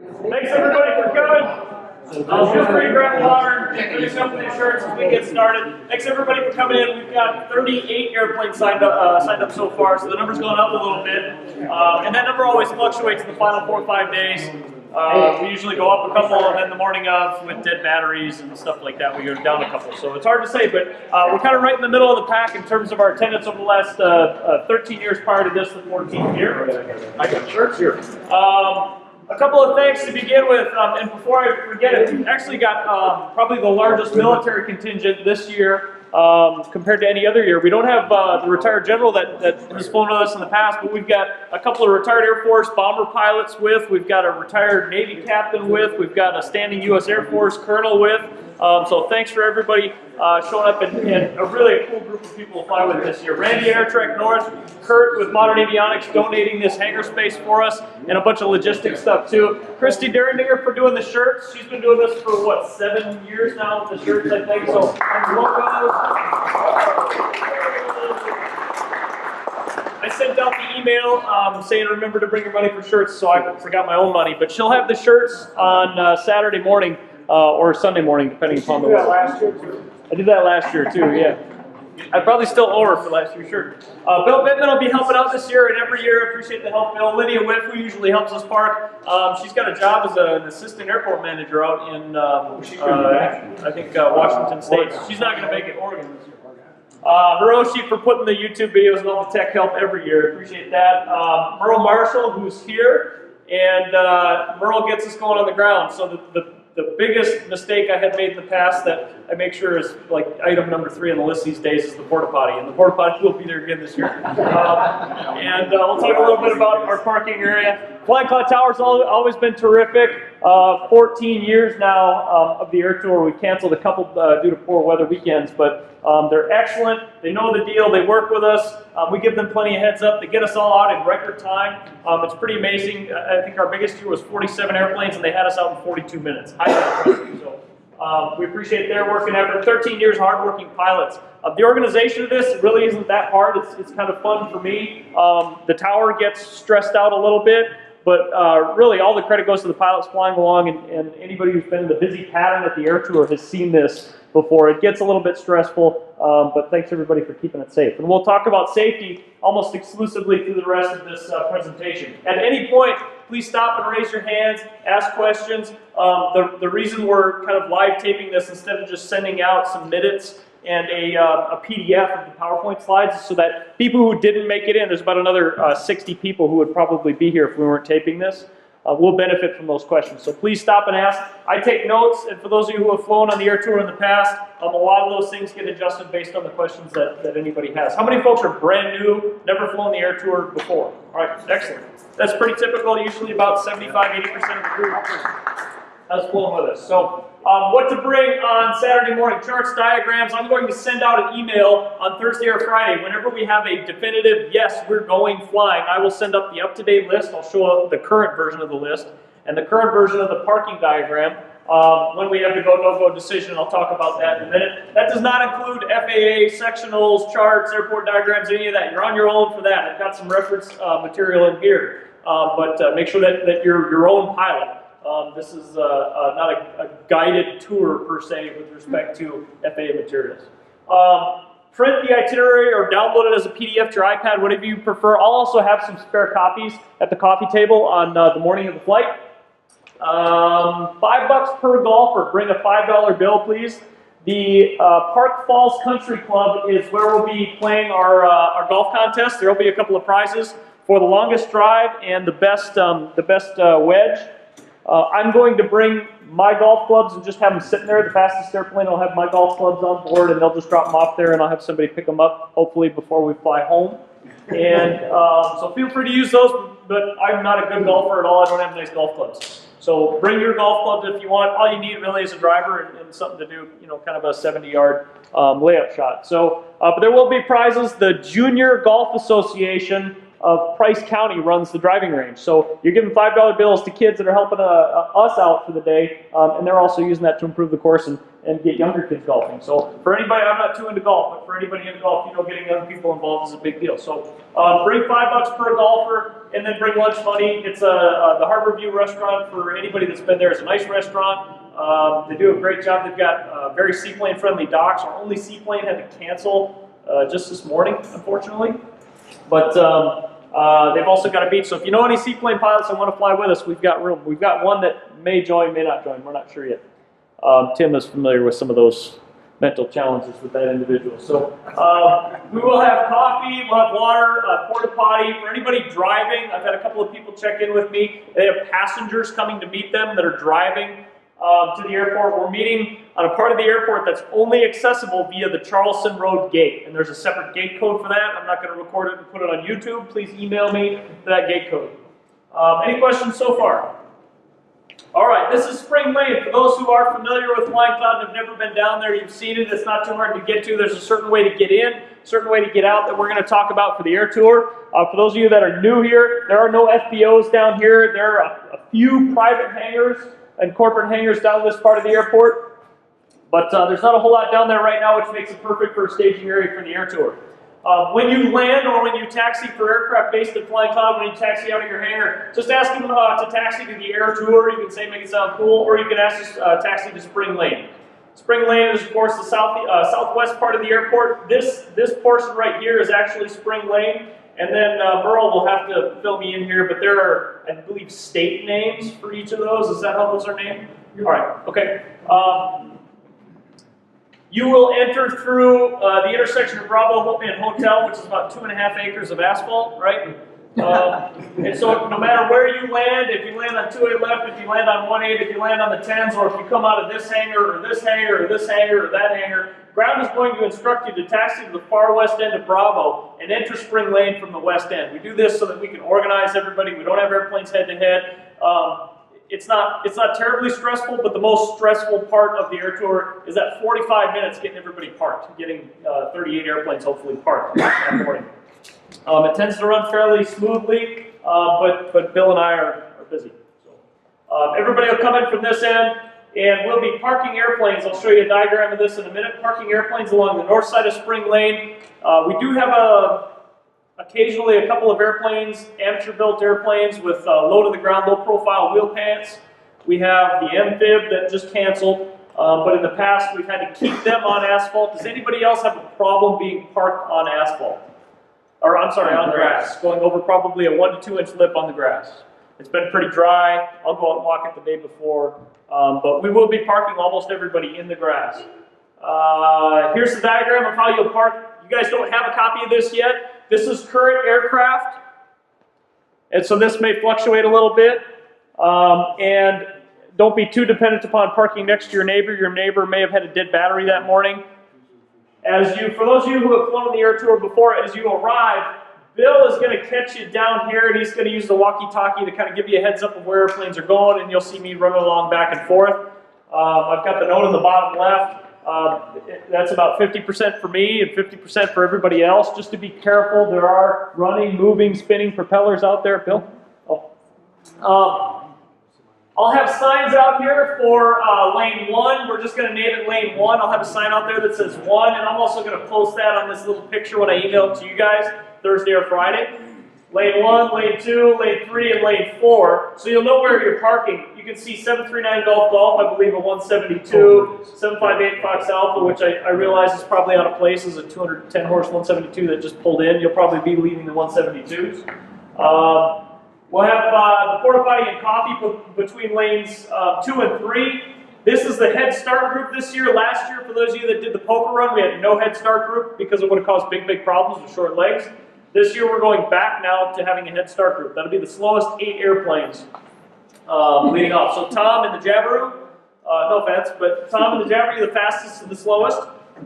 Thanks everybody for coming. Feel free to grab water, finish up with insurance as we get started. Thanks everybody for coming in. We've got 38 airplanes signed up so far, so the number's going up a little bit. And that number always fluctuates in the final 4 or 5 days. We usually go up a couple, and then the morning of, with dead batteries and stuff like that, we go down a couple. So it's hard to say, but we're kind of right in the middle of the pack in terms of our attendance over the last 13 years prior to this, the 14th year. I got shirts here. A couple of thanks to begin with, and before I forget it, we've actually got probably the largest military contingent this year compared to any other year. We don't have the retired general that has flown with us in the past, but we've got a couple of retired Air Force bomber pilots with, we've got a retired Navy captain with, we've got a standing U.S. Air Force colonel with. So thanks for everybody showing up, and a really cool group of people to fly with this year. Randy at AirTrek North, Kurt with Modern Avionics donating this hangar space for us, and a bunch of logistics stuff too. Christy Derringer for doing the shirts. She's been doing this for what, 7 years now with the shirts, I think. So I sent out the email saying remember to bring your money for shirts, so I forgot my own money. But she'll have the shirts on Saturday morning. Or Sunday morning, depending upon the weather. I did that last year too, yeah. I probably still owe her for last year's shirt. Bill Bittman will be helping out this year and every year. I appreciate the help, Bill. Lydia Whiff, who usually helps us park. She's got a job as an assistant airport manager out in, I think, Washington State. She's not going to make it Oregon this year. Hiroshi for putting the YouTube videos and all the tech help every year. Appreciate that. Merle Marshall, who's here. And Merle gets us going on the ground. So the biggest mistake I had made in the past that I make sure is like item number 3 on the list these days is the porta potty, and the porta potty will be there again this year. We'll talk a little bit about our parking area. Flying Cloud Tower's always been terrific. 14 years now of the Air Tour. We've canceled a couple due to poor weather weekends, but they're excellent. They know the deal. They work with us. We give them plenty of heads up. They get us all out in record time. It's pretty amazing. I think our biggest year was 47 airplanes, and they had us out in 42 minutes. Highly impressive. So we appreciate their work and effort. 13 years hardworking pilots. The organization of this really isn't that hard. It's kind of fun for me. The tower gets stressed out a little bit. But really, all the credit goes to the pilots flying along, and anybody who's been in the busy pattern at the Air Tour has seen this before. It gets a little bit stressful, but thanks everybody for keeping it safe. And we'll talk about safety almost exclusively through the rest of this presentation. At any point, please stop and raise your hands, ask questions. The reason we're kind of live taping this instead of just sending out some minutes and a PDF of the PowerPoint slides so that people who didn't make it in, there's about another 60 people who would probably be here if we weren't taping this, will benefit from those questions. So please stop and ask. I take notes, and for those of you who have flown on the Air Tour in the past, a lot of those things get adjusted based on the questions that anybody has. How many folks are brand new, never flown the Air Tour before? All right, excellent. That's pretty typical. Usually about 75–80% of the group has flown with us. So what to bring on Saturday morning: charts, diagrams. I'm going to send out an email on Thursday or Friday. Whenever we have a definitive, yes, we're going flying, I will send up the up-to-date list. I'll show the current version of the list and the current version of the parking diagram. When we have the go, no-go decision, I'll talk about that in a minute. That does not include FAA, sectionals, charts, airport diagrams, any of that. You're on your own for that. I've got some reference material in here. But make sure that you're your own pilot. This is not a guided tour per se with respect to FAA materials. Print the itinerary or download it as a PDF to your iPad, whatever you prefer. I'll also have some spare copies at the coffee table on the morning of the flight. $5 per golfer. Bring a $5 bill, please. The Park Falls Country Club is where we'll be playing our golf contest. There will be a couple of prizes for the longest drive and the best wedge. I'm going to bring my golf clubs and just have them sitting there. The fastest airplane will have my golf clubs on board, and they'll just drop them off there, and I'll have somebody pick them up, hopefully before we fly home. And so feel free to use those, but I'm not a good golfer at all. I don't have nice golf clubs. So bring your golf clubs if you want. All you need really is a driver and something to do, kind of a 70-yard layup shot. So, but there will be prizes. The Junior Golf Association of Price County runs the driving range. So you're giving $5 bills to kids that are helping us out for the day, and they're also using that to improve the course and get younger kids golfing. So for anybody, I'm not too into golf, but for anybody in golf, getting young people involved is a big deal. So bring $5 per golfer, and then bring lunch money. It's the Harbor View restaurant for anybody that's been there. It's a nice restaurant. They do a great job. They've got very seaplane friendly docks. Our only seaplane had to cancel just this morning, unfortunately. But they've also got a beach. So if you know any seaplane pilots that want to fly with us, we've got room. We've got one that may join, may not join. We're not sure yet. Tim is familiar with some of those mental challenges with that individual. So we will have coffee, we'll have water, porta potty. For anybody driving, I've had a couple of people check in with me. They have passengers coming to meet them that are driving to the airport. We're meeting on a part of the airport that's only accessible via the Charleston Road gate. And there's a separate gate code for that. I'm not going to record it and put it on YouTube. Please email me that gate code. Any questions so far? All right, this is Spring Lane. For those who are familiar with Flying Cloud and have never been down there, you've seen it. It's not too hard to get to. There's a certain way to get in, a certain way to get out that we're going to talk about for the air tour. For those of you that are new here, there are no FBOs down here. There are a few private hangars and corporate hangars down this part of the airport. But there's not a whole lot down there right now, which makes it perfect for a staging area for the air tour. When you land or when you taxi for aircraft based at Flying Cloud, when you taxi out of your hangar, just ask them to taxi to the air tour. You can say make it sound cool, or you can ask taxi to Spring Lane. Spring Lane is, of course, the southwest part of the airport. This portion right here is actually Spring Lane. And then Merle will have to fill me in here, but there are, I believe, state names for each of those. Is that how those are named? All right, okay. You will enter through the intersection of Bravo and Hotel, which is about 2.5 acres of asphalt, right? And so no matter where you land, if you land on 2A left, if you land on 1A, if you land on the 10s, or if you come out of this hangar, or this hangar, or this hangar, or that hangar, ground is going to instruct you to taxi to the far west end of Bravo and enter Spring Lane from the west end. We do this so that we can organize everybody. We don't have airplanes head to head. It's not terribly stressful, but the most stressful part of the air tour is that 45 minutes getting everybody parked, getting 38 airplanes hopefully parked that morning. It tends to run fairly smoothly, but Bill and I are busy. So, everybody will come in from this end, and we'll be parking airplanes. I'll show you a diagram of this in a minute. Parking airplanes along the north side of Spring Lane. We do have occasionally a couple of airplanes, amateur-built airplanes with low-to-the-ground, low-profile wheel pants. We have the amphib that just canceled, but in the past we've had to keep them on asphalt. Does anybody else have a problem being parked on asphalt? Or I'm sorry, on grass, going over probably a 1 to 2 inch lip on the grass. It's been pretty dry. I'll go out and walk it the day before, but we will be parking almost everybody in the grass. Here's the diagram of how you'll park. You guys don't have a copy of this yet. This is current aircraft, and so this may fluctuate a little bit. And don't be too dependent upon parking next to your neighbor. Your neighbor may have had a dead battery that morning. For those of you who have flown the air tour before, as you arrive, Bill is going to catch you down here, and he's going to use the walkie-talkie to kind of give you a heads up of where airplanes are going, and you'll see me running along back and forth. I've got the note on the bottom left. That's about 50% for me and 50% for everybody else. Just to be careful, there are running, moving, spinning propellers out there. Bill? Oh. I'll have signs out here for lane 1. We're just going to name it lane 1. I'll have a sign out there that says 1, and I'm also going to post that on this little picture when I email it to you guys Thursday or Friday. Lane 1, lane 2, lane 3, and lane 4. So you'll know where you're parking. You can see 739 Golf, I believe a 172, 758 Fox Alpha, which I realize is probably out of place, is a 210 horse 172 that just pulled in. You'll probably be leaving the 172s. We'll have the porta potty and coffee between lanes 2 and 3. This is the Head Start group this year. Last year, for those of you that did the poker run, we had no Head Start group because it would have caused big problems with short legs. This year, we're going back now to having a Head Start group. That'll be the slowest 8 airplanes leading off. So Tom and the Jabiru, no offense, but Tom and the Jabiru are the fastest and the slowest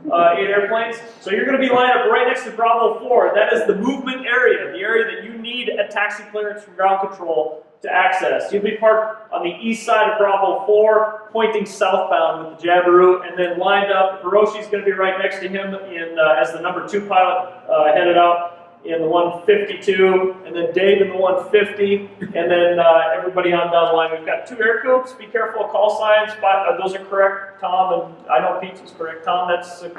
8 airplanes. So you're going to be lined up right next to Bravo 4. That is the movement area, the area that you need a taxi clearance from ground control to access. You'll be parked on the east side of Bravo 4, pointing southbound with the Jabiru, and then lined up. Hiroshi's going to be right next to him as the number 2 pilot headed out in the 152, and then Dave in the 150, and then everybody on down the line. We've got 2 air coops. Be careful of call signs. Those are correct, Tom, and I know Pete's is correct. Tom, that's correct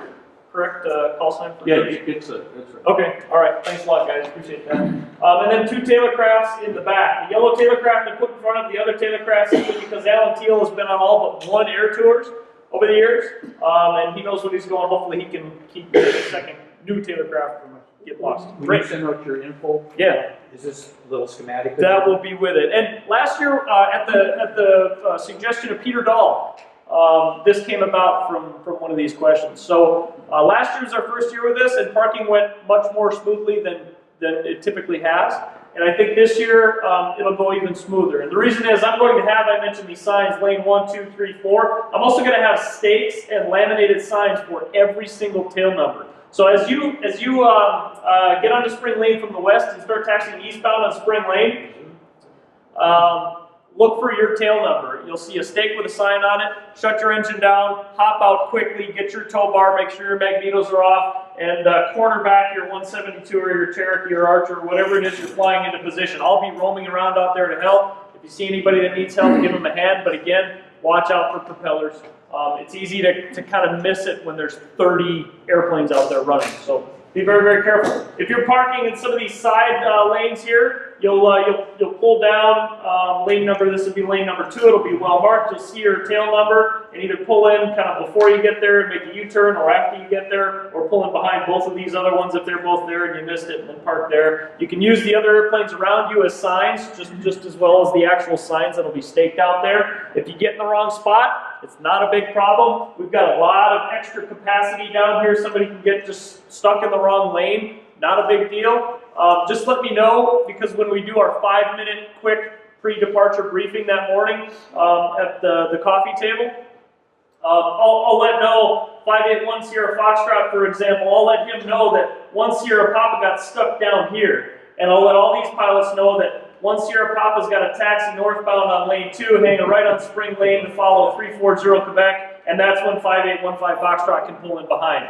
correct call sign for Yeah, Kurtz? it's right. Okay, all right. Thanks a lot, guys. Appreciate that. And then 2 Tailorcrafts in the back. The yellow Tailorcraft I put in front of the other Tailorcraft simply because Alan Teal has been on all but 1 Air Tours over the years, and he knows what he's going. Hopefully, he can keep the second new Tailorcraft from get lost. When you send out your info, Yeah. Is this a little schematic? That will be with it. And last year, at the suggestion of Peter Dahl, this came about from one of these questions. So last year was our first year with this, and parking went much more smoothly than it typically has. And I think this year it'll go even smoother. And the reason is I'm going to have, I mentioned these signs, lane 1, 2, 3, 4. I'm also going to have stakes and laminated signs for every single tail number. So as you get onto Spring Lane from the west and start taxiing eastbound on Spring Lane, look for your tail number. You'll see a stake with a sign on it. Shut your engine down, hop out quickly, get your tow bar, make sure your magnetos are off, and corner back your 172 or your Cherokee or Archer or whatever it is you're flying into position. I'll be roaming around out there to help. If you see anybody that needs help, give them a hand. But again, watch out for propellers. It's easy to kind of miss it when there's 30 airplanes out there running. So be very, very careful. If you're parking in some of these side lanes here, you'll pull down lane number. This would be lane number 2. It'll be well marked. You'll see your tail number and either pull in kind of before you get there and make a U-turn, or after you get there, or pull in behind both of these other ones if they're both there and you missed it, and then park there. You can use the other airplanes around you as signs, just as well as the actual signs that'll be staked out there. If you get in the wrong spot, it's not a big problem. We've got a lot of extra capacity down here. Somebody can get just stuck in the wrong lane. Not a big deal. Just let me know, because when we do our 5-minute quick pre-departure briefing that morning at the coffee table, I'll let know 581 Sierra Foxtrot, for example. I'll let him know that 1 Sierra Papa got stuck down here. And I'll let all these pilots know that 1 Sierra Papa's got a taxi northbound on lane 2, hanging right on Spring Lane to follow 340 Quebec, and that's when 5815 Foxtrot can pull in behind.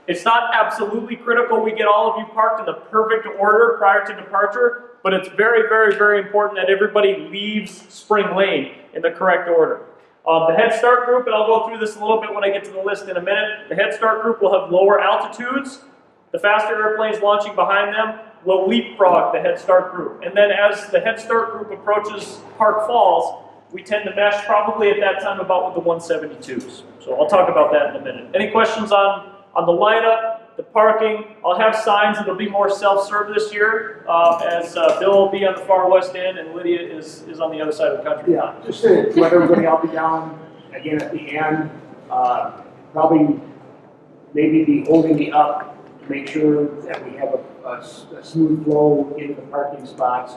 It's not absolutely critical we get all of you parked in the perfect order prior to departure, but it's very, very, very important that everybody leaves Spring Lane in the correct order. The Head Start group, and I'll go through this a little bit when I get to the list in a minute, the Head Start group will have lower altitudes. The faster airplanes launching behind them will leapfrog the Head Start group. And then as the Head Start group approaches Park Falls, we tend to mesh probably at that time about with the 172s. So I'll talk about that in a minute. Any questions on the lineup, the parking? I'll have signs that'll be more self-serve this year, as Bill will be on the far west end and Lydia is on the other side of the country. Yeah, just to let everybody, I'll be down again at the end. Probably maybe be holding me up to make sure that we have a smooth flow into the parking spots.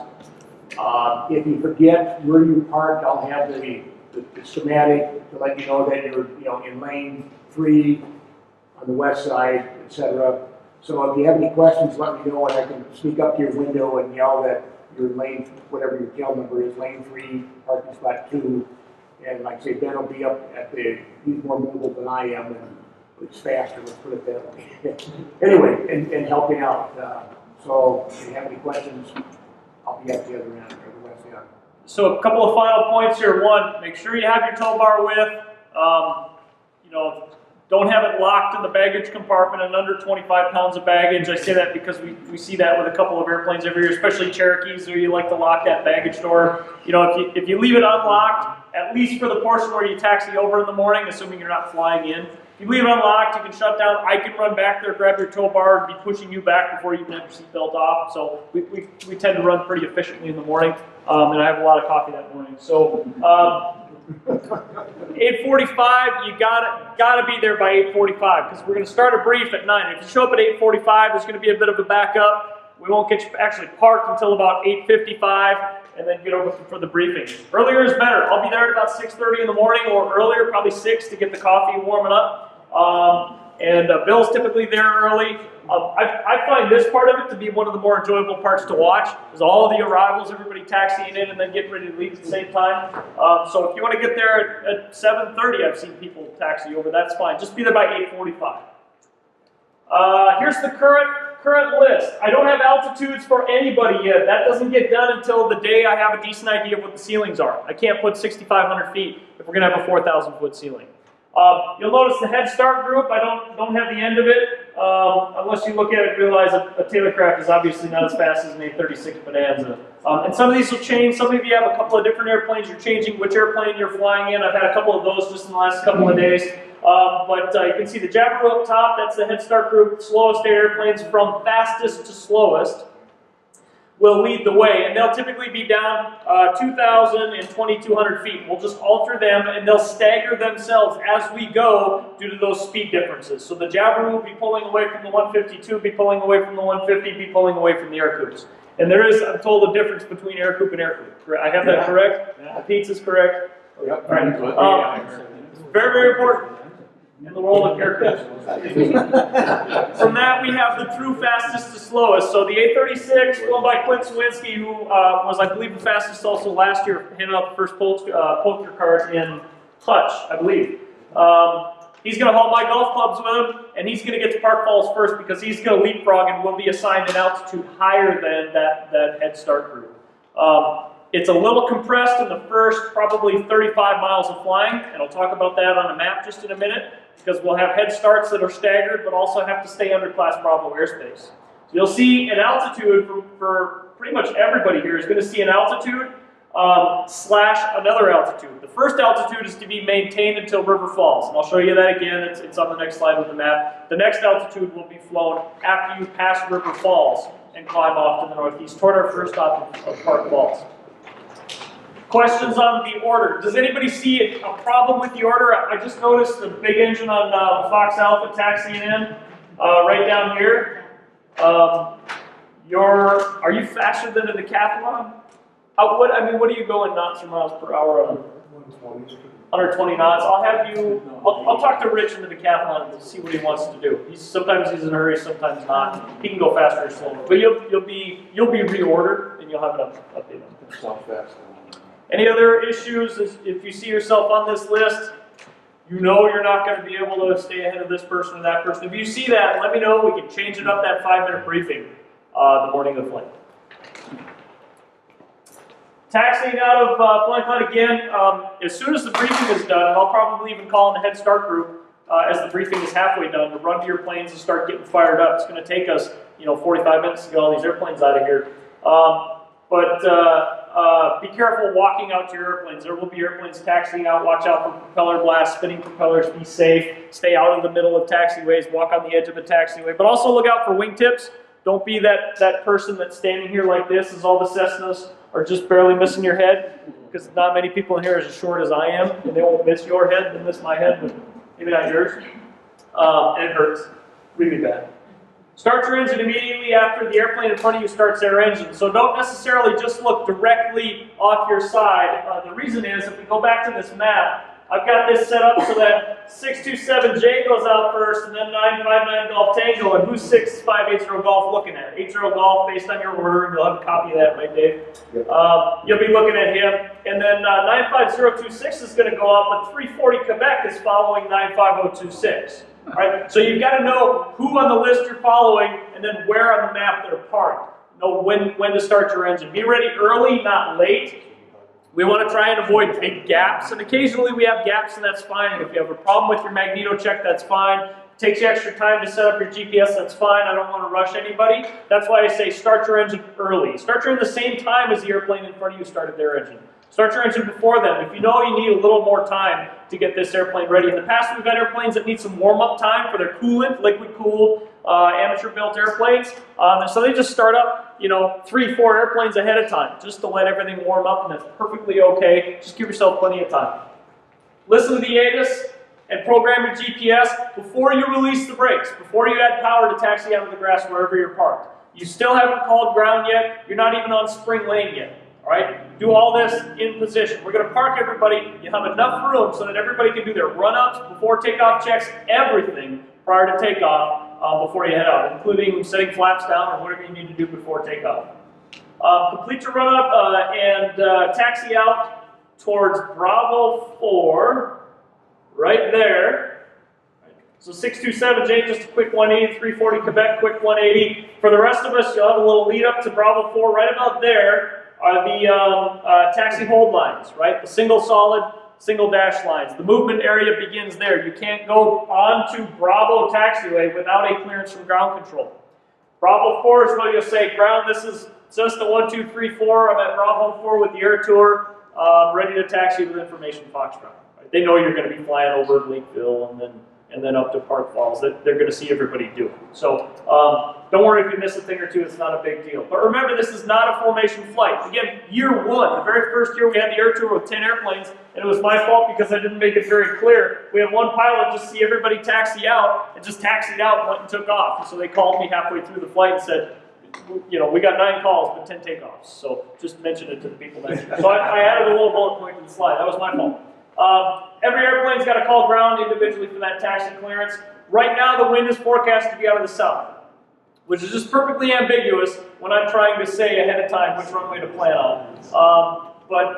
If you forget where you parked, I'll have the schematic to let you know that you're in lane 3 on the west side, etc. So if you have any questions, let me know, and I can speak up to your window and yell that your lane, whatever your tail number is, lane 3, parking spot 2. And like I say, Ben will be up at he's more mobile than I am, and it's faster, let's put it that way. Anyway, and helping out. So if you have any questions, I'll be at the other end, or the west end. So a couple of final points here. One, make sure you have your tow bar with. Don't have it locked in the baggage compartment and under 25 pounds of baggage. I say that because we see that with a couple of airplanes every year, especially Cherokees, where you like to lock that baggage door. If you leave it unlocked, at least for the portion where you taxi over in the morning, assuming you're not flying in, if you leave it unlocked, you can shut down. I can run back there, grab your tow bar, and be pushing you back before you even have your seatbelt off. So we tend to run pretty efficiently in the morning, and I have a lot of coffee that morning. So 8:45, you gotta be there by 8:45, because we're going to start a brief at 9. If you show up at 8:45, there's going to be a bit of a backup. We won't get you actually parked until about 8:55, and then get over for the briefing. Earlier is better. I'll be there at about 6:30 in the morning, or earlier, probably 6, to get the coffee warming up. Bill's typically there early. I find this part of it to be one of the more enjoyable parts to watch, is all the arrivals, everybody taxiing in and then getting ready to leave at the same time. So if you want to get there at 7:30, I've seen people taxi over, that's fine. Just be there by 8:45. Here's the current list. I don't have altitudes for anybody yet. That doesn't get done until the day I have a decent idea of what the ceilings are. I can't put 6,500 feet if we're going to have a 4,000 foot ceiling. You'll notice the Head Start group, I don't have the end of it. unless you look at it and realize a Taylorcraft is obviously not as fast as an A36 Bonanza. And some of these will change. Some of you have a couple of different airplanes. You're changing which airplane you're flying in. I've had a couple of those just in the last couple of days. But you can see the Jabiru up top. That's the head start group. Slowest airplanes from fastest to slowest will lead the way, and they'll typically be down 2,000 and 2,200 feet. We'll just alter them, and they'll stagger themselves as we go due to those speed differences. So the Jabiru will be pulling away from the 152, be pulling away from the 150, be pulling away from the AirCoups. And there is, I'm told, a difference between AirCoup and AirCoup. I have that correct? Yeah. The Pete's is correct? Yep. All right. Very, very important in the world of AirCoups. From that, we have the true fastest to slowest. So the A36, flown by Clint Sawinski, who was, I believe, the fastest also last year, handed out the first poster card in Hutch, I believe. He's going to haul my golf clubs with him, and he's going to get to Park Falls first because he's going to leapfrog and will be assigned an altitude higher than that head start group. It's a little compressed in the first probably 35 miles of flying, and I'll talk about that on a map just in a minute, because we'll have head starts that are staggered, but also have to stay under Class Bravo airspace. So you'll see an altitude for pretty much everybody here is going to see an altitude slash another altitude. The first altitude is to be maintained until River Falls, and I'll show you that again. It's on the next slide with the map. The next altitude will be flown after you pass River Falls and climb off to the northeast toward our first stop of Park Falls. Questions on the order? Does anybody see a problem with the order? I just noticed the big engine on Fox Alpha taxiing in right down here. Are you faster than a decathlon? What are you going knots or miles per hour on? 120 knots. I'll talk to Rich in the decathlon to see what he wants to do. Sometimes he's in a hurry, sometimes not. He can go faster or slower. But you'll be reordered and you'll have an update on it. Any other issues? If you see yourself on this list, you know you're not going to be able to stay ahead of this person or that person. If you see that, let me know. We can change it up that 5-minute briefing the morning of the flight. Taxiing out of Flying Cloud again, as soon as the briefing is done, and I'll probably even call in the head start group as the briefing is halfway done to run to your planes and start getting fired up. It's going to take us, 45 minutes to get all these airplanes out of here. Be careful walking out to your airplanes. There will be airplanes taxiing out. Watch out for propeller blasts, spinning propellers. Be safe. Stay out of the middle of taxiways. Walk on the edge of a taxiway. But also look out for wingtips. Don't be that person that's standing here like this as all the Cessnas are just barely missing your head, because not many people in here are as short as I am, and they won't miss your head. They'll miss my head, but maybe not yours. And it hurts really bad. Start your engine immediately after the airplane in front of you starts their engine. So don't necessarily just look directly off your side. The reason is, if we go back to this map, I've got this set up so that 627J goes out first, and then 959 Golf Tango, and who's 6580 Golf looking at? 80 Golf based on your order, and you'll have a copy of that, right, Dave? Yep. You'll be looking at him. And then 95026 is going to go out, but 340 Quebec is following 95026. All right? So you've got to know who on the list you're following, and then where on the map they're parked. Know when to start your engine. Be ready early, not late. We want to try and avoid big gaps, and occasionally we have gaps, and that's fine. If you have a problem with your magneto check, that's fine. It takes you extra time to set up your GPS, that's fine. I don't want to rush anybody. That's why I say start your engine early. Start your engine the same time as the airplane in front of you started their engine. Start your engine before them. If you know you need a little more time to get this airplane ready. In the past, we've had airplanes that need some warm-up time for their coolant, liquid-cooled, amateur-built airplanes. So they just start up, 3-4 airplanes ahead of time, just to let everything warm up, and that's perfectly okay. Just give yourself plenty of time. Listen to the ATIS and program your GPS before you release the brakes, before you add power to taxi out of the grass wherever you're parked. You still haven't called ground yet. You're not even on spring lane yet. All right? Do all this in position. We're going to park everybody. You have enough room so that everybody can do their run-ups, before takeoff checks, everything prior to takeoff before you head out, including setting flaps down or whatever you need to do before takeoff. Complete your run-up and taxi out towards Bravo 4, right there. So 627J, just a quick 180, 340 Quebec, quick 180. For the rest of us, you'll have a little lead up to Bravo 4. Right about there are the taxi hold lines, right? The single solid single dash lines. The movement area begins there. You can't go onto Bravo taxiway without a clearance from ground control. Bravo 4 is where you'll say, ground, this is Cessna 1234. I'm at Bravo 4 with the Air Tour, ready to taxi with information Foxtrot. Right? They know you're going to be flying over Leakville and then up to Park Falls. They're going to see everybody do it. So don't worry if you miss a thing or two, it's not a big deal. But remember, this is not a formation flight. Again, year one, the very first year we had the Air Tour with 10 airplanes, and it was my fault because I didn't make it very clear. We had one pilot just see everybody taxi out, and just taxied out and went and took off. And so they called me halfway through the flight and said, you know, we got 9 calls, but 10 takeoffs. So just mention it to the people next year. So I added a little bullet point to the slide. That was my fault. Every airplane's got to call ground individually for that taxi clearance. Right now, the wind is forecast to be out of the south, which is just perfectly ambiguous when I'm trying to say ahead of time which runway to plan on. But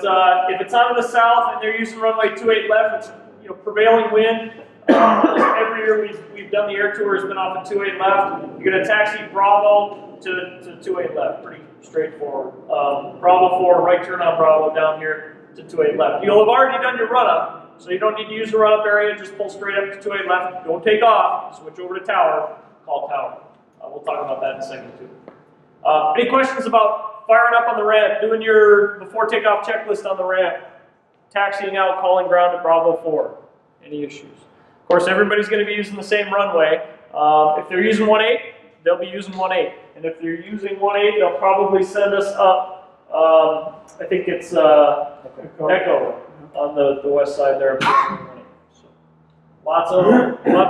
if it's out of the south and they're using runway 28 left, it's prevailing wind. Every year we've done the Air Tour has been off at 28 left. You're going to taxi Bravo to 28 left, pretty straightforward. Bravo 4, right turn on Bravo down here to 28 left. You'll have already done your run-up, so you don't need to use the run-up area, just pull straight up to 28 left. Don't take off, switch over to tower, call tower. We'll talk about that in a second too. Any questions about firing up on the ramp, doing your before takeoff checklist on the ramp, taxiing out, calling ground at Bravo 4? Any issues? Of course, everybody's going to be using the same runway. If they're using 18, they'll be using 18. And if they're using 18, they'll probably send us up, I think it's Echo on the west side there. So, lots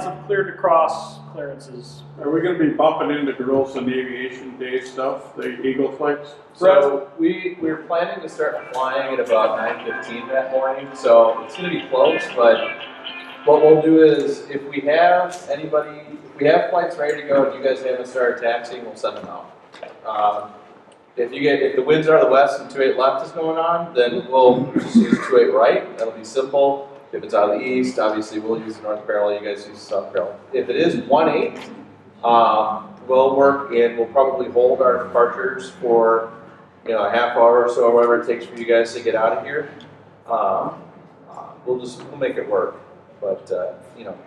of cleared to cross clearances. Are we going to be bumping into girls in the aviation day stuff, the Eagle flights? So we're planning to start flying at about 9:15 that morning, so it's going to be close, but what we'll do is if we have flights ready to go and you guys haven't started taxiing, we'll send them out. If the winds are the west and 28 left is going on, then we'll just use 28 right. That'll be simple. If it's out of the east, obviously we'll use the north parallel. You guys use the south parallel. If it is 18, we'll work and we'll probably hold our departures for a half hour or so, or whatever it takes for you guys to get out of here. We'll make it work. But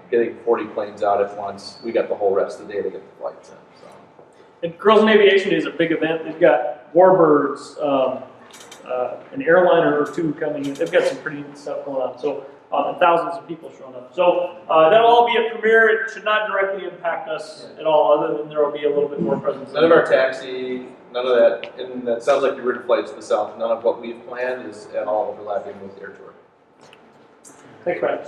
getting 40 planes out at once, we got the whole rest of the day to get the flights in. So. And Girls in Aviation Day is a big event. They've got warbirds, an airliner or two coming in. They've got some pretty neat stuff going on. So and thousands of people showing up. So that'll all be at Premier. It should not directly impact us at all, other than there will be a little bit more presence. None of our taxi, none of that, and that sounds like your route flights to the south. None of what we've planned is at all overlapping with Air Tour. Thanks, Brad.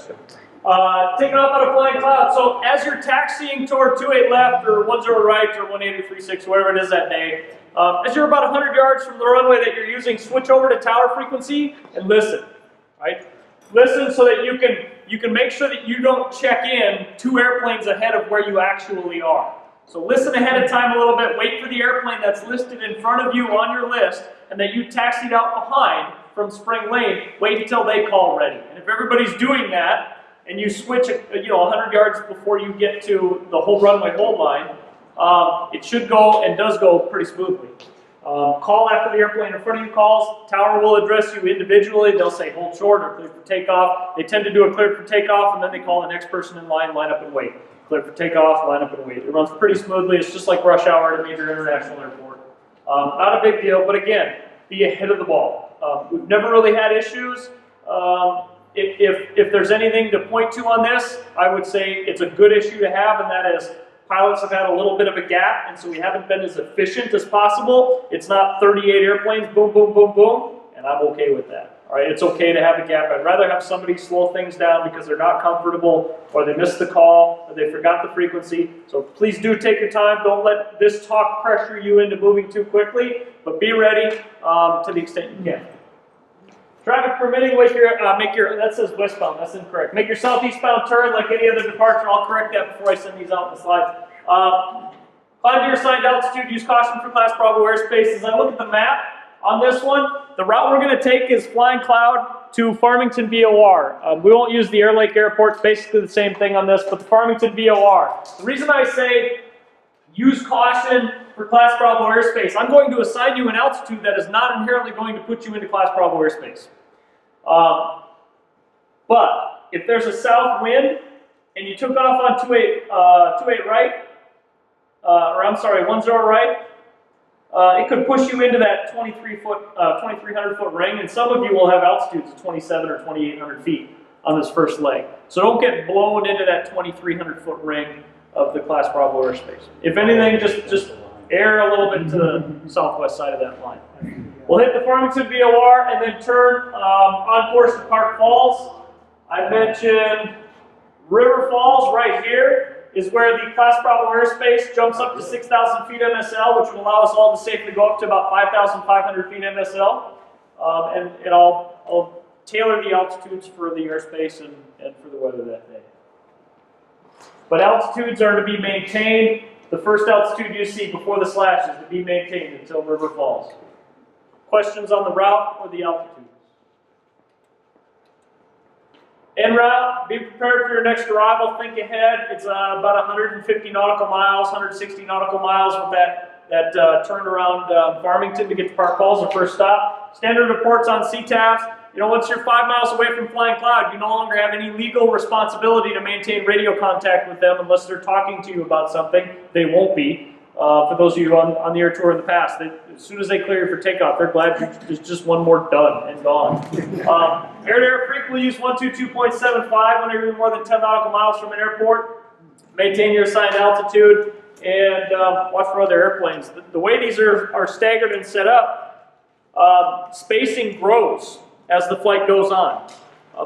Taking off out of Flying Cloud. So as you're taxiing toward 28 left or 10 right or 18 or 36, whatever it is that day, as you're about 100 yards from the runway that you're using, switch over to tower frequency and listen, right? Listen so that you can make sure that you don't check in 2 airplanes ahead of where you actually are. So listen ahead of time a little bit, wait for the airplane that's listed in front of you on your list and that you taxied out behind from Spring Lane, wait until they call ready. And if everybody's doing that, and you switch 100 yards before you get to the whole runway hold line, it should go and does go pretty smoothly. Call after the airplane in front of you calls. Tower will address you individually. They'll say hold short or clear for takeoff. They tend to do a clear for takeoff and then they call the next person in line up and wait. Clear for takeoff, line up and wait. It runs pretty smoothly. It's just like rush hour at a major international airport. Not a big deal, but again, be ahead of the ball. We've never really had issues. If there's anything to point to on this, I would say it's a good issue to have, and that is pilots have had a little bit of a gap, and so we haven't been as efficient as possible. It's not 38 airplanes, boom, boom, boom, boom, and I'm okay with that. All right, it's okay to have a gap. I'd rather have somebody slow things down because they're not comfortable, or they missed the call, or they forgot the frequency. So please do take your time. Don't let this talk pressure you into moving too quickly, but be ready to the extent you can. Traffic permitting, make your, that says westbound, that's incorrect. Make your southeastbound turn like any other departure. I'll correct that before I send these out in the slides. Climb to your assigned altitude, use caution for Class Bravo airspace. As I look at the map on this one, the route we're going to take is Flying Cloud to Farmington VOR. We won't use the Air Lake Airport, it's basically the same thing on this, but the Farmington VOR. The reason I say use caution for Class Bravo airspace, I'm going to assign you an altitude that is not inherently going to put you into Class Bravo airspace. But if there's a south wind and you took off on 28 right, or I'm sorry, 10 right, it could push you into that 2,300 foot ring, and some of you will have altitudes of 27 or 2,800 feet on this first leg. So don't get blown into that 2,300 foot ring of the Class Bravo airspace. If anything, just air a little bit to the southwest side of that line. We'll hit the Farmington VOR and then turn on course to Park Falls. I mentioned River Falls right here is where the Class Bravo airspace jumps up to 6,000 feet MSL, which will allow us all to safely go up to about 5,500 feet MSL. And I'll tailor the altitudes for the airspace and for the weather that day. But altitudes are to be maintained. The first altitude you see before the slash is to be maintained until River Falls. Questions on the route or the altitudes? En route, be prepared for your next arrival. Think ahead. It's about 150 nautical miles, 160 nautical miles with that turn around Farmington to get to Park Falls, the first stop. Standard reports on CTAFs. You know, once you're 5 miles away from Flying Cloud, you no longer have any legal responsibility to maintain radio contact with them unless they're talking to you about something. They won't be. For those of you on the air tour in the past, as soon as they clear you for takeoff, they're glad there's just one more done and gone. Air-to-air frequently use 122.75 whenever you're more than 10 nautical miles from an airport. Maintain your assigned altitude and watch for other airplanes. The way these are staggered and set up, spacing grows as the flight goes on.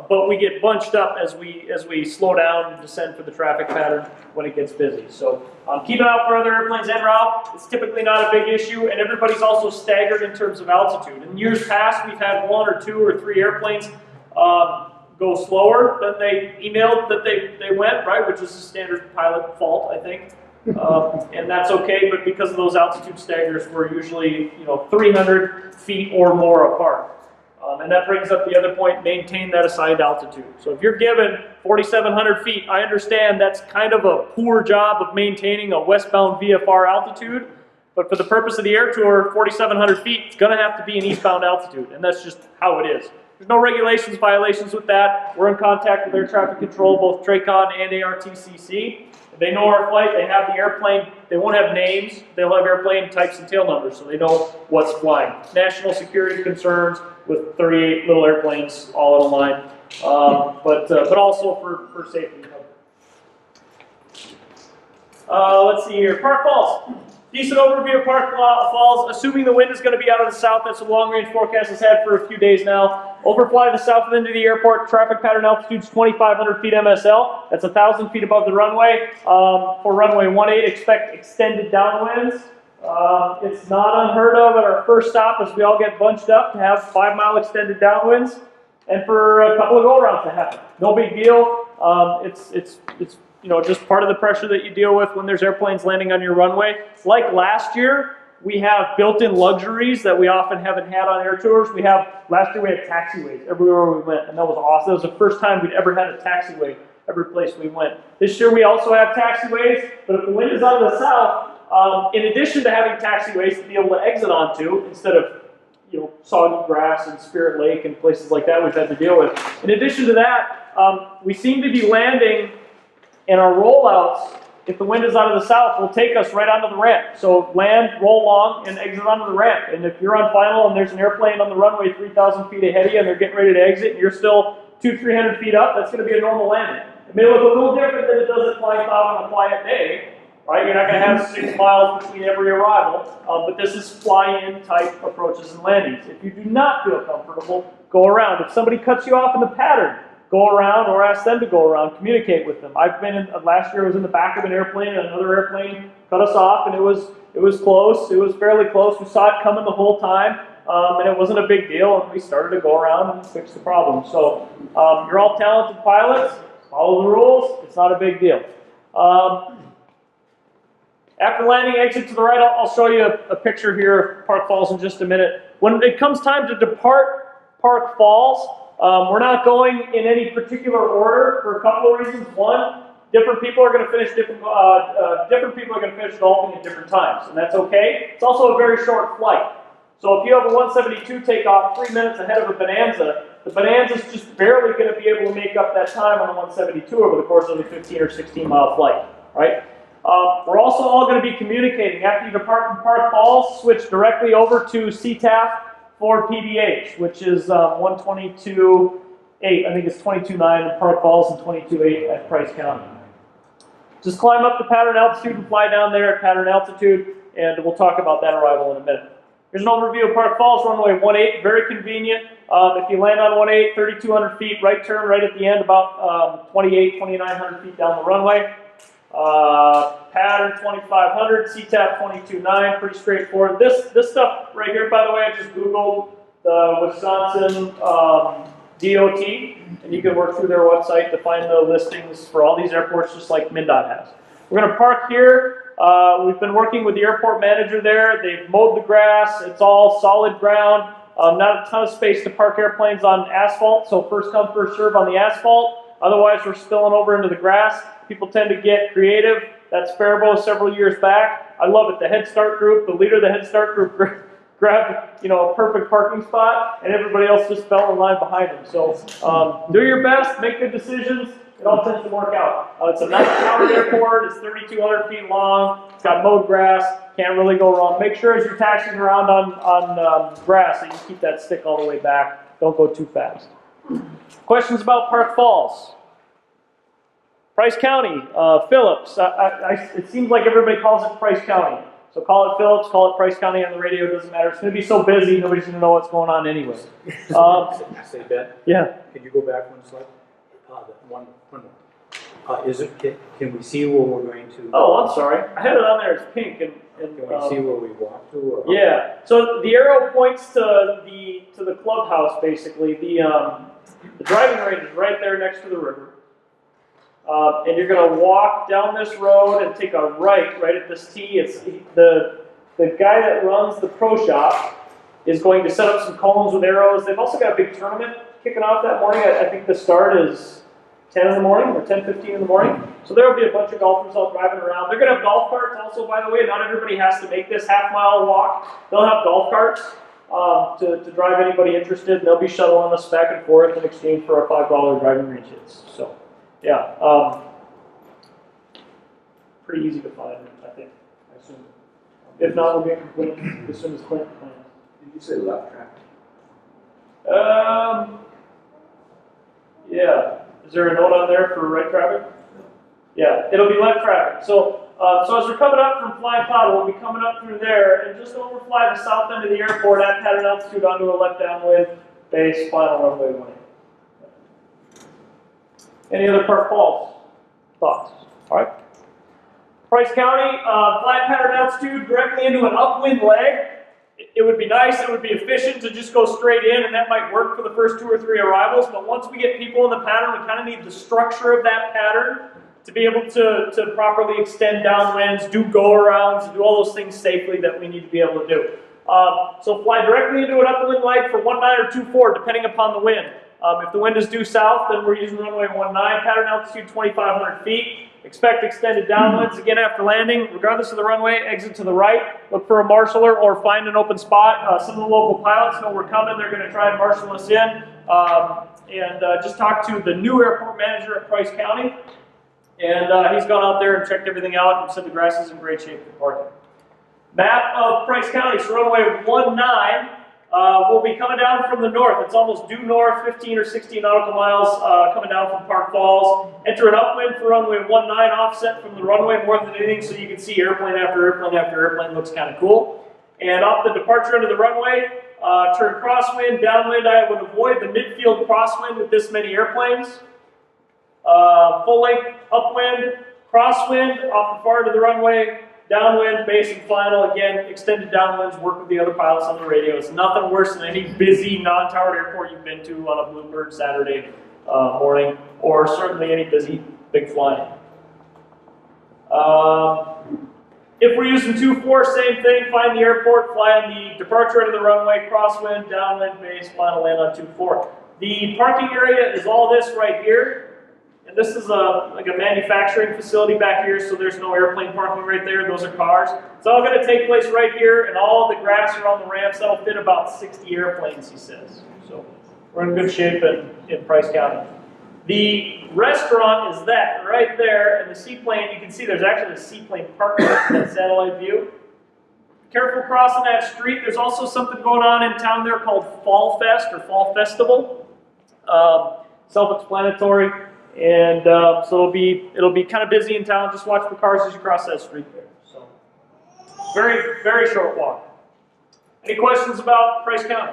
But we get bunched up as we slow down and descend for the traffic pattern when it gets busy. So keep an eye out for other airplanes en route. It's typically not a big issue, and everybody's also staggered in terms of altitude. In years past, we've had 1 or 2 or 3 airplanes go slower than they emailed that they went, right, which is a standard pilot fault, I think. And that's okay, but because of those altitude staggers, we're usually 300 feet or more apart. And that brings up the other point, maintain that assigned altitude. So if you're given 4,700 feet, I understand that's kind of a poor job of maintaining a westbound VFR altitude, but for the purpose of the air tour, 4,700 feet, it's gonna have to be an eastbound altitude, and that's just how it is. There's no regulations, violations with that. We're in contact with air traffic control, both TRACON and ARTCC. They know our flight, they have the airplane, they won't have names, they'll have airplane types and tail numbers, so they know what's flying. National security concerns with 38 little airplanes all in a line, but also for safety. Let's see here, Park Falls. Decent overview of Park Falls, assuming the wind is going to be out of the south. That's what long-range forecast has had for a few days now. Overfly the south end of the airport. Traffic pattern altitude is 2,500 feet MSL. That's 1,000 feet above the runway. For runway 18, expect extended downwinds. It's not unheard of at our first stop as we all get bunched up to have 5-mile extended downwinds, and for a couple of go-arounds to happen. No big deal. It's just part of the pressure that you deal with when there's airplanes landing on your runway. Like last year, we have built-in luxuries that we often haven't had on air tours. Last year we had taxiways everywhere we went, and that was awesome. That was the first time we'd ever had a taxiway every place we went. This year we also have taxiways, but if the wind is out of the south, in addition to having taxiways to be able to exit onto, instead of soggy grass and Spirit Lake and places like that we've had to deal with. In addition to that, we seem to be landing, and our rollouts, if the wind is out of the south, will take us right onto the ramp. So land, roll long, and exit onto the ramp. And if you're on final and there's an airplane on the runway 3,000 feet ahead of you and they're getting ready to exit and you're still 200-300 feet up, that's going to be a normal landing. It may look a little different than it does at Flying Cloud on a quiet day, right? You're not going to have 6 miles between every arrival, but this is fly-in type approaches and landings. If you do not feel comfortable, go around. If somebody cuts you off in the pattern, go around or ask them to go around, communicate with them. I've been last year I was in the back of an airplane and another airplane cut us off, and it was close, it was fairly close. We saw it coming the whole time, and it wasn't a big deal, and we started to go around and fix the problem. So you're all talented pilots, follow the rules, it's not a big deal. After landing, exit to the right. I'll show you a picture here of Park Falls in just a minute. When it comes time to depart Park Falls, we're not going in any particular order for a couple of reasons. One, different people are going to finish different people are going to finish golfing at different times, and that's okay. It's also a very short flight. So if you have a 172 takeoff 3 minutes ahead of a Bonanza, the Bonanza's just barely going to be able to make up that time on the 172 over the course of a 15 or 16 mile flight, right? We're also all going to be communicating. After you depart from Park Falls, switch directly over to CTAF for PDH, which is 122.8. I think it's 22.9 in Park Falls and 22.8 at Price County. Just climb up to pattern altitude and fly down there at pattern altitude, and we'll talk about that arrival in a minute. Here's an overview of Park Falls, runway 18, very convenient. If you land on 18, 3,200 feet, right turn right at the end, about 2,900 feet down the runway. Pattern 2500, CTAP 22.9, pretty straightforward. This stuff right here, by the way, I just Googled the Wisconsin DOT, and you can work through their website to find the listings for all these airports, just like MnDOT has. We're going to park here. We've been working with the airport manager there. They've mowed the grass. It's all solid ground. Not a ton of space to park airplanes on asphalt, so first come, first serve on the asphalt. Otherwise, we're spilling over into the grass. People tend to get creative. That's Faribault several years back. I love it. The Head Start group, the leader of the Head Start group grabbed, a perfect parking spot, and everybody else just fell in line behind him. So do your best, make good decisions. It all tends to work out. It's a nice crowded airport. It's 3,200 feet long. It's got mowed grass. Can't really go wrong. Make sure as you're taxiing around on grass that you keep that stick all the way back. Don't go too fast. Questions about Park Falls? Price County, Phillips. It seems like everybody calls it Price County. So call it Phillips, call it Price County on the radio. It doesn't matter. It's going to be so busy, nobody's going to know what's going on anyway. Say, Ben? Yeah. Can you go back one slide? One more. Can we see where we're going to? Oh, I'm sorry. I had it on there as pink. And can we see where we walk to? Or yeah. So the arrow points to the clubhouse, basically. The driving range is right there next to the river. And you're going to walk down this road and take a right at this T. It's the guy that runs the pro shop is going to set up some cones with arrows. They've also got a big tournament kicking off that morning. I think the start is 10 in the morning or 10:15 in the morning. So there will be a bunch of golfers all driving around. They're going to have golf carts also, by the way. Not everybody has to make this half-mile walk. They'll have golf carts to drive anybody interested, and they'll be shuttling us back and forth in exchange for our $5 driving range hits. So, yeah, pretty easy to find, I think, I assume. If not, we'll get complete as soon as Clint plans. Did you say left track? Yeah. Is there a note on there for right traffic? Yeah, it'll be left traffic. So as we're coming up from Flying Cloud, we'll be coming up through there and just overfly the south end of the airport at pattern altitude onto a left downwind base, final runway 18. Any other Park Falls thoughts? All right. Price County, flat pattern altitude directly into an upwind leg. It would be nice, it would be efficient to just go straight in, and that might work for the first 2 or 3 arrivals, but once we get people in the pattern, we kind of need the structure of that pattern to be able to properly extend downwinds, do go-arounds, do all those things safely that we need to be able to do. So fly directly into an upwind leg for 19 or 24, depending upon the wind. If the wind is due south, then we're using runway 19, pattern altitude 2,500 feet. Expect extended downwinds again after landing. Regardless of the runway, exit to the right. Look for a marshaller or find an open spot. Some of the local pilots know we're coming. They're going to try and marshal us in. Just talk to the new airport manager at Price County. And he's gone out there and checked everything out and said the grass is in great shape for parking. Map of Price County. So runway 19 will be coming down from the north. It's almost due north, 15 or 16 nautical miles coming down from Park Falls. Enter an upwind for runway 19, offset from the runway more than anything, so you can see airplane after airplane after airplane. Looks kind of cool. And off the departure end of the runway, turn crosswind, downwind. I would avoid the midfield crosswind with this many airplanes. Full length upwind, crosswind off the far end of the runway. Downwind, base and final, again, extended downwinds, work with the other pilots on the radio. It's nothing worse than any busy, non-towered airport you've been to on a Bluebird Saturday morning, or certainly any busy, big flying. If we're using 2-4, same thing, find the airport, fly on the departure end of the runway, crosswind, downwind, base, final land on 2-4. The parking area is all this right here. And this is like a manufacturing facility back here, so there's no airplane parking right there. Those are cars. It's all going to take place right here, and all the grass around the ramps, that'll fit about 60 airplanes, he says. So We're in good shape in Price County. The restaurant is that right there, and the seaplane, you can see there's actually a seaplane parked in that satellite view. Careful crossing that street. There's also something going on in town there called Fall Fest or Fall Festival. Self-explanatory, and so it'll be kind of busy in town. Just watch for cars as you cross that street there. So very, very short walk. Any questions about Price County?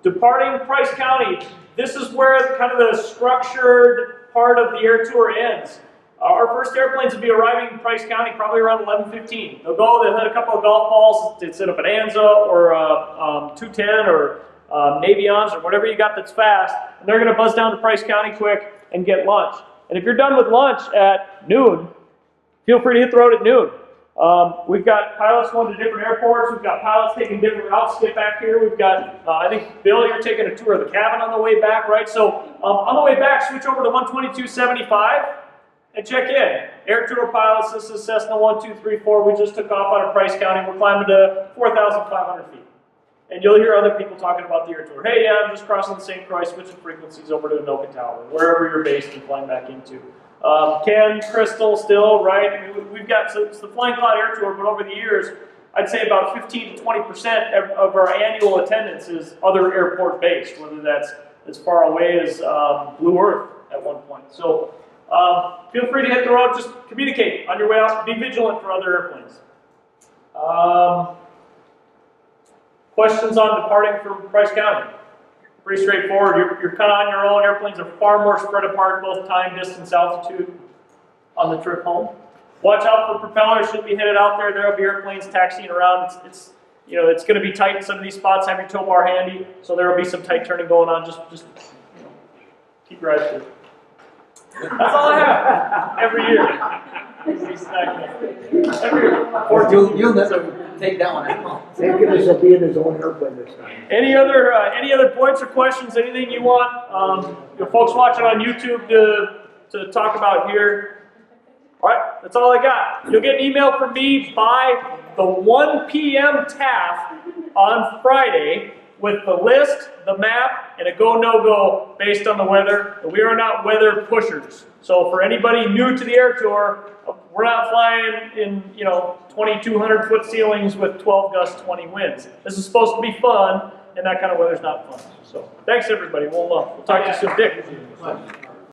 Departing Price County, this is where kind of the structured part of the air tour ends. Our first airplanes will be arriving in Price County probably around 11:15. They'll hit a couple of golf balls to set up an Anza or a 210 or Navions or whatever you got that's fast, and they're going to buzz down to Price County quick and get lunch. And if you're done with lunch at noon, feel free to hit the road at noon. We've got pilots going to different airports. We've got pilots taking different routes to get back here. We've got, I think, Bill, you're taking a tour of the cabin on the way back, right? So on the way back, switch over to 122.75 and check in. Air Tour pilots, this is Cessna 1234. We just took off out of Price County. We're climbing to 4,500 feet. And you'll hear other people talking about the air tour. Hey, yeah, I'm just crossing the St. Croix, switching frequencies over to Anoka Tower, wherever you're based and flying back into. Ken, Crystal, still, right? I mean, we've got, so it's the Flying Cloud Air Tour, but over the years, I'd say about 15 to 20% of our annual attendance is other airport based, whether that's as far away as Blue Earth at one point. So feel free to hit the road, just communicate on your way out, be vigilant for other airplanes. Questions on departing from Price County? Pretty straightforward. You're kind of on your own. Airplanes are far more spread apart, both time, distance, altitude on the trip home. Watch out for propellers. Should be headed out there. There'll be airplanes taxiing around. It's it's going to be tight in some of these spots. Have your tow bar handy, so there will be some tight turning going on. Just keep your eyes peeled. That's all I have. Every year. Every year. You'll never take that one out. Thank goodness he'll be in his own airplane this time. Any other points or questions? Anything you want folks watching on YouTube to talk about here? All right, that's all I got. You'll get an email from me by the 1 p.m. TAF on Friday with the list, the map, and a go, no-go based on the weather. And we are not weather pushers. So for anybody new to the air tour, we're not flying in 2,200 foot ceilings with 12 gust 20 winds. This is supposed to be fun, and that kind of weather's not fun. So thanks everybody. We'll talk to you soon. Dick.